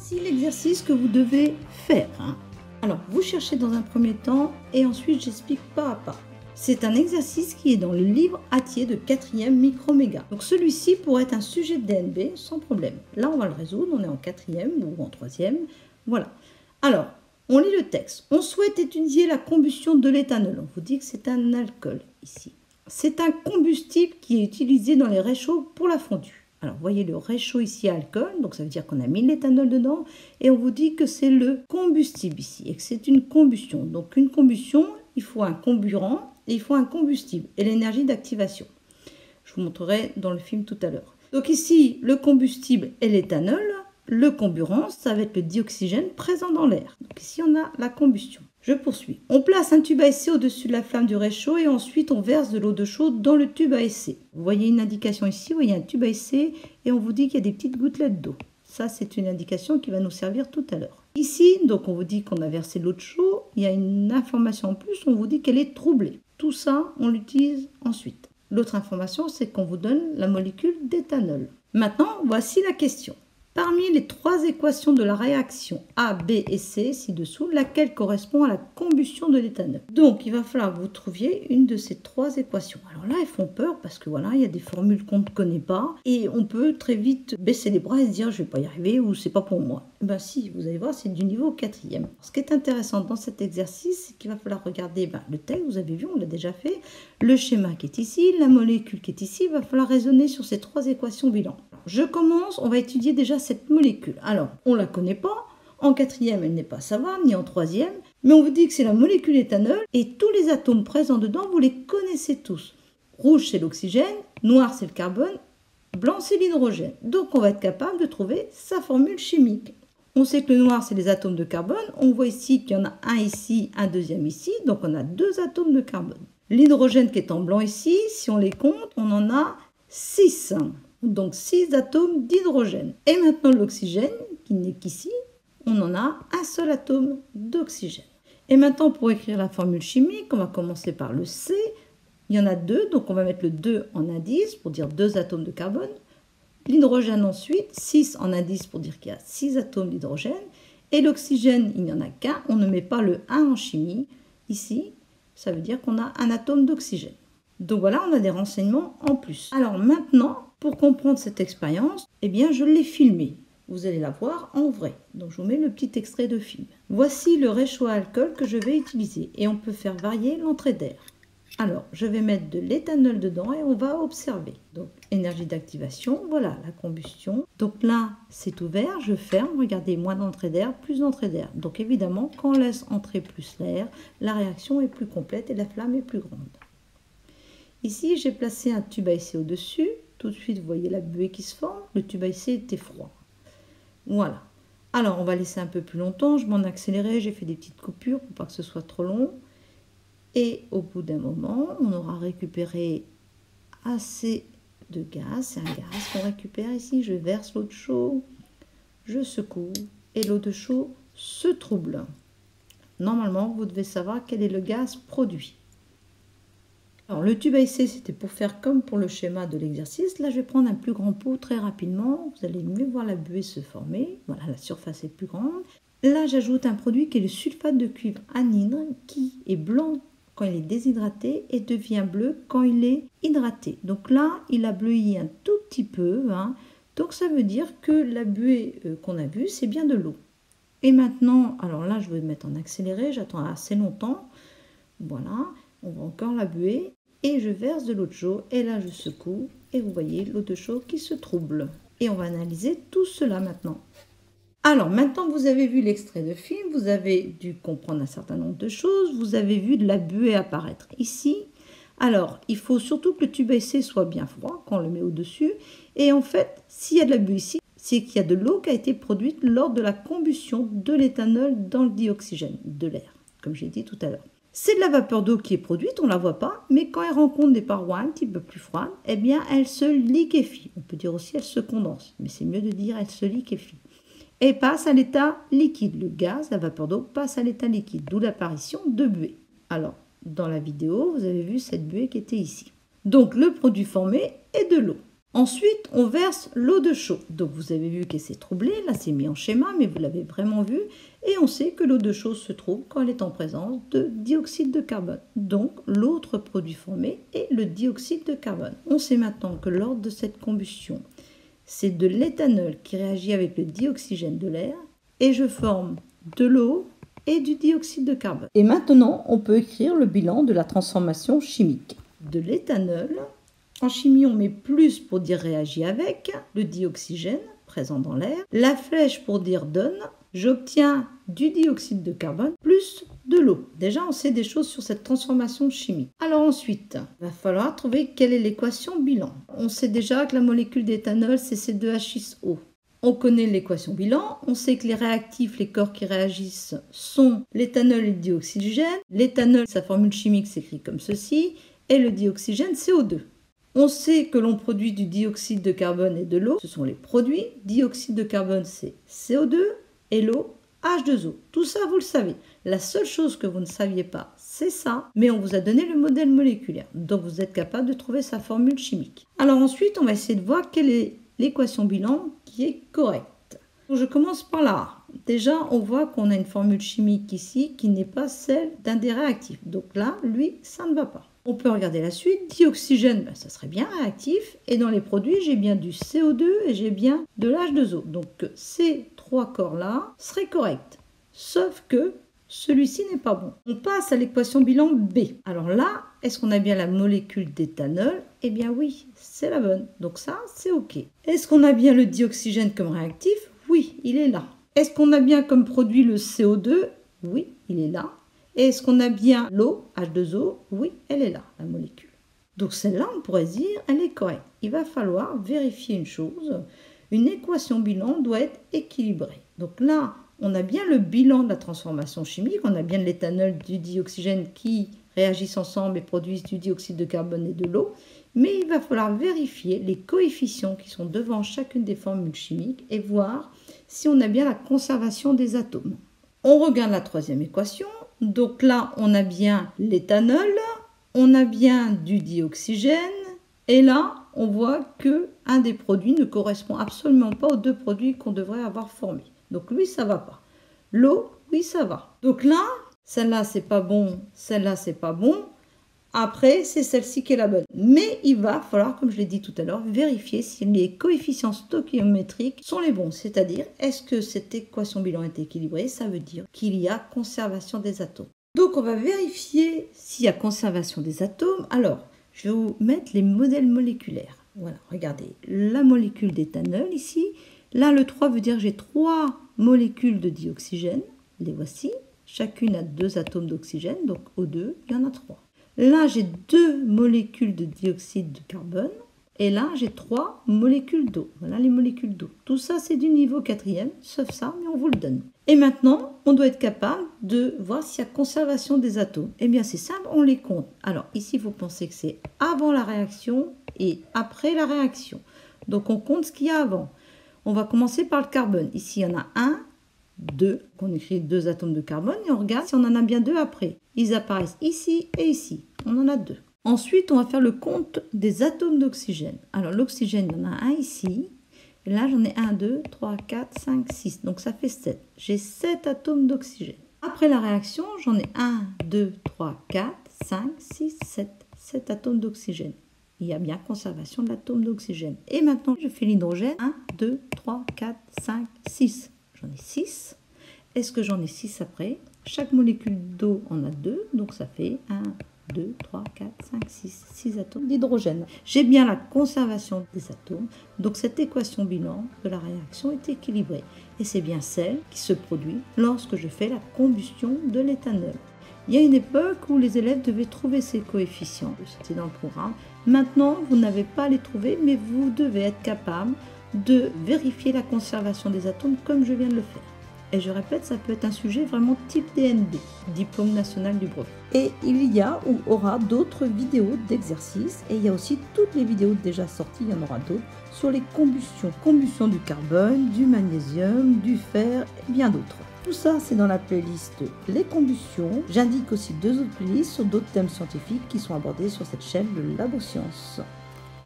Voici l'exercice que vous devez faire. Alors, vous cherchez dans un premier temps et ensuite j'explique pas à pas. C'est un exercice qui est dans le livre Hatier de 4e Microméga. Donc celui-ci pourrait être un sujet de DNB sans problème. Là, on va le résoudre, on est en 4e ou en 3e. Voilà. Alors, on lit le texte. On souhaite étudier la combustion de l'éthanol. On vous dit que c'est un alcool ici. C'est un combustible qui est utilisé dans les réchauds pour la fondue. Alors, vous voyez le réchaud ici à alcool, donc ça veut dire qu'on a mis l'éthanol dedans, et on vous dit que c'est le combustible ici, et que c'est une combustion. Donc, une combustion, il faut un comburant, et il faut un combustible, et l'énergie d'activation. Je vous montrerai dans le film tout à l'heure. Donc ici, le combustible est l'éthanol, le comburant, ça va être le dioxygène présent dans l'air. Donc ici, on a la combustion. Je poursuis. On place un tube à essai au-dessus de la flamme du réchaud et ensuite on verse de l'eau de chaude dans le tube à essai. Vous voyez une indication ici, vous voyez un tube à essai et on vous dit qu'il y a des petites gouttelettes d'eau. Ça, c'est une indication qui va nous servir tout à l'heure. Ici, donc on vous dit qu'on a versé de l'eau de chaude. Il y a une information en plus, on vous dit qu'elle est troublée. Tout ça, on l'utilise ensuite. L'autre information, c'est qu'on vous donne la molécule d'éthanol. Maintenant, voici la question. Parmi les trois équations de la réaction A, B et C, ci-dessous, laquelle correspond à la combustion de l'éthanol? Donc, il va falloir que vous trouviez une de ces trois équations. Alors là, elles font peur parce que voilà, il y a des formules qu'on ne connaît pas et on peut très vite baisser les bras et se dire je ne vais pas y arriver ou c'est pas pour moi. Ben si, vous allez voir, c'est du niveau 4e. Ce qui est intéressant dans cet exercice, c'est qu'il va falloir regarder le texte, vous avez vu, on l'a déjà fait, le schéma qui est ici, la molécule qui est ici, il va falloir raisonner sur ces trois équations bilan. Je commence, on va étudier déjà cette molécule. Alors, on ne la connaît pas, en 4e, elle n'est pas à savoir, ni en 3e, mais on vous dit que c'est la molécule éthanol et tous les atomes présents dedans, vous les connaissez tous. Rouge, c'est l'oxygène, noir, c'est le carbone, blanc, c'est l'hydrogène. Donc, on va être capable de trouver sa formule chimique. On sait que le noir, c'est les atomes de carbone. On voit ici qu'il y en a un ici, un deuxième ici, donc on a 2 atomes de carbone. L'hydrogène qui est en blanc ici, si on les compte, on en a 6. Donc 6 atomes d'hydrogène. Et maintenant l'oxygène, qui n'est qu'ici, on en a un seul atome d'oxygène. Et maintenant pour écrire la formule chimique, on va commencer par le C. Il y en a 2, donc on va mettre le 2 en indice pour dire 2 atomes de carbone. L'hydrogène ensuite, 6 en indice pour dire qu'il y a 6 atomes d'hydrogène. Et l'oxygène, il n'y en a qu'un, on ne met pas le 1 en chimie. Ici, ça veut dire qu'on a un atome d'oxygène. Donc voilà, on a des renseignements en plus. Alors maintenant, pour comprendre cette expérience, eh bien je l'ai filmée. Vous allez la voir en vrai. Donc je vous mets le petit extrait de film. Voici le réchaud à alcool que je vais utiliser. Et on peut faire varier l'entrée d'air. Alors, je vais mettre de l'éthanol dedans et on va observer. Donc, énergie d'activation, voilà, la combustion. Donc là, c'est ouvert, je ferme. Regardez, moins d'entrée d'air, plus d'entrée d'air. Donc évidemment, quand on laisse entrer plus l'air, la réaction est plus complète et la flamme est plus grande. Ici, j'ai placé un tube à essai au-dessus. Tout de suite, vous voyez la buée qui se forme. Le tube à essai était froid. Voilà. Alors, on va laisser un peu plus longtemps. Je m'en accélérais, j'ai fait des petites coupures pour pas que ce soit trop long. Et au bout d'un moment, on aura récupéré assez de gaz. C'est un gaz qu'on récupère ici. Je verse l'eau de chaud, je secoue et l'eau de chaud se trouble. Normalement, vous devez savoir quel est le gaz produit. Alors, le tube à essai, c'était pour faire comme pour le schéma de l'exercice. Là, je vais prendre un plus grand pot très rapidement. Vous allez mieux voir la buée se former. Voilà, la surface est plus grande. Là, j'ajoute un produit qui est le sulfate de cuivre anhydre, qui est blanc quand il est déshydraté et devient bleu quand il est hydraté. Donc là, il a bleui un tout petit peu. Donc ça veut dire que la buée qu'on a vue, c'est bien de l'eau. Et maintenant, alors là, je vais mettre en accéléré. J'attends assez longtemps. Voilà, on voit encore la buée. Et je verse de l'eau de chaude. Et là, je secoue. Et vous voyez l'eau de chaude qui se trouble. Et on va analyser tout cela maintenant. Alors, maintenant que vous avez vu l'extrait de film, vous avez dû comprendre un certain nombre de choses. Vous avez vu de la buée apparaître ici. Alors, il faut surtout que le tube à essai soit bien froid quand on le met au-dessus. Et en fait, s'il y a de la buée ici, c'est qu'il y a de l'eau qui a été produite lors de la combustion de l'éthanol dans le dioxygène, de l'air, comme j'ai dit tout à l'heure. C'est de la vapeur d'eau qui est produite, on ne la voit pas, mais quand elle rencontre des parois un petit peu plus froides, eh bien, elle se liquéfie. On peut dire aussi elle se condense, mais c'est mieux de dire elle se liquéfie. Et passe à l'état liquide. Le gaz, la vapeur d'eau, passe à l'état liquide, d'où l'apparition de buée. Alors, dans la vidéo, vous avez vu cette buée qui était ici. Donc, le produit formé est de l'eau. Ensuite, on verse l'eau de chaud. Donc vous avez vu qu'elle s'est troublée, là c'est mis en schéma, mais vous l'avez vraiment vu. Et on sait que l'eau de chaud se trouve quand elle est en présence de dioxyde de carbone. Donc l'autre produit formé est le dioxyde de carbone. On sait maintenant que lors de cette combustion, c'est de l'éthanol qui réagit avec le dioxygène de l'air et je forme de l'eau et du dioxyde de carbone. Et maintenant, on peut écrire le bilan de la transformation chimique. De l'éthanol, en chimie, on met plus pour dire réagit avec, le dioxygène présent dans l'air. La flèche pour dire donne, j'obtiens du dioxyde de carbone plus de l'eau. Déjà, on sait des choses sur cette transformation chimique. Alors ensuite, il va falloir trouver quelle est l'équation bilan. On sait déjà que la molécule d'éthanol, c'est C2H6O. On connaît l'équation bilan, on sait que les réactifs, les corps qui réagissent sont l'éthanol et le dioxygène. L'éthanol, sa formule chimique s'écrit comme ceci, et le dioxygène, CO2. On sait que l'on produit du dioxyde de carbone et de l'eau, ce sont les produits. Dioxyde de carbone, c'est CO2 et l'eau, H2O. Tout ça, vous le savez. La seule chose que vous ne saviez pas, c'est ça, mais on vous a donné le modèle moléculaire. Donc vous êtes capable de trouver sa formule chimique. Alors ensuite, on va essayer de voir quelle est l'équation bilan qui est correcte. Donc je commence par là. Déjà, on voit qu'on a une formule chimique ici qui n'est pas celle d'un des réactifs. Donc là, lui, ça ne va pas. On peut regarder la suite. Dioxygène, ça serait bien réactif. Et dans les produits, j'ai bien du CO2 et j'ai bien de l'H2O. Donc ces trois corps-là seraient corrects. Sauf que celui-ci n'est pas bon. On passe à l'équation bilan B. Alors là, est-ce qu'on a bien la molécule d'éthanol? Eh bien oui, c'est la bonne. Donc ça, c'est OK. Est-ce qu'on a bien le dioxygène comme réactif? Oui, il est là. Est-ce qu'on a bien comme produit le CO2? Oui, il est là. Et est-ce qu'on a bien l'eau, H2O? Oui, elle est là, la molécule. Donc celle-là, on pourrait dire, elle est correcte. Il va falloir vérifier une chose. Une équation bilan doit être équilibrée. Donc là, on a bien le bilan de la transformation chimique. On a bien de l'éthanol, du dioxygène qui réagissent ensemble et produisent du dioxyde de carbone et de l'eau. Mais il va falloir vérifier les coefficients qui sont devant chacune des formules chimiques et voir si on a bien la conservation des atomes. On regarde la troisième équation. Donc là, on a bien l'éthanol, on a bien du dioxygène, et là, on voit qu'un des produits ne correspond absolument pas aux deux produits qu'on devrait avoir formés. Donc lui, ça va pas. L'eau, oui, ça va. Donc là, celle-là, c'est pas bon, celle-là, c'est pas bon. Après, c'est celle-ci qui est la bonne. Mais il va falloir, comme je l'ai dit tout à l'heure, vérifier si les coefficients stoichiométriques sont les bons. C'est-à-dire, est-ce que cette équation bilan est équilibrée? Ça veut dire qu'il y a conservation des atomes. Donc, on va vérifier s'il y a conservation des atomes. Alors, je vais vous mettre les modèles moléculaires. Voilà, regardez, la molécule d'éthanol ici. Là, le 3 veut dire que j'ai 3 molécules de dioxygène. Les voici. Chacune a 2 atomes d'oxygène, donc O2, il y en a 3. Là, j'ai 2 molécules de dioxyde de carbone. Et là, j'ai 3 molécules d'eau. Voilà les molécules d'eau. Tout ça, c'est du niveau 4e, sauf ça, mais on vous le donne. Et maintenant, on doit être capable de voir s'il y a conservation des atomes. Eh bien, c'est simple, on les compte. Alors, ici, il faut penser que c'est avant la réaction et après la réaction. Donc, on compte ce qu'il y a avant. On va commencer par le carbone. Ici, il y en a 1, 2. On écrit 2 atomes de carbone et on regarde si on en a bien 2 après. Ils apparaissent ici et ici. On en a 2. Ensuite, on va faire le compte des atomes d'oxygène. Alors, l'oxygène, il y en a un ici. Et là, j'en ai 1, 2, 3, 4, 5, 6. Donc, ça fait 7. J'ai 7 atomes d'oxygène. Après la réaction, j'en ai 1, 2, 3, 4, 5, 6, 7. 7 atomes d'oxygène. Il y a bien conservation de l'atome d'oxygène. Et maintenant, je fais l'hydrogène. 1, 2, 3, 4, 5, 6. J'en ai 6. Est-ce que j'en ai 6 après? Chaque molécule d'eau en a 2. Donc, ça fait 1, 2, 3, 4, 5, 6, 6 atomes d'hydrogène. J'ai bien la conservation des atomes, donc cette équation bilan de la réaction est équilibrée. Et c'est bien celle qui se produit lorsque je fais la combustion de l'éthanol. Il y a une époque où les élèves devaient trouver ces coefficients, c'était dans le programme. Maintenant, vous n'avez pas à les trouver, mais vous devez être capable de vérifier la conservation des atomes comme je viens de le faire. Et je répète, ça peut être un sujet vraiment type DNB, Diplôme national du brevet. Et il y a ou aura d'autres vidéos d'exercices. Et il y a aussi toutes les vidéos déjà sorties, il y en aura d'autres, sur les combustions. Combustion du carbone, du magnésium, du fer et bien d'autres. Tout ça, c'est dans la playlist Les combustions. J'indique aussi 2 autres playlists sur d'autres thèmes scientifiques qui sont abordés sur cette chaîne de Labo Sciences.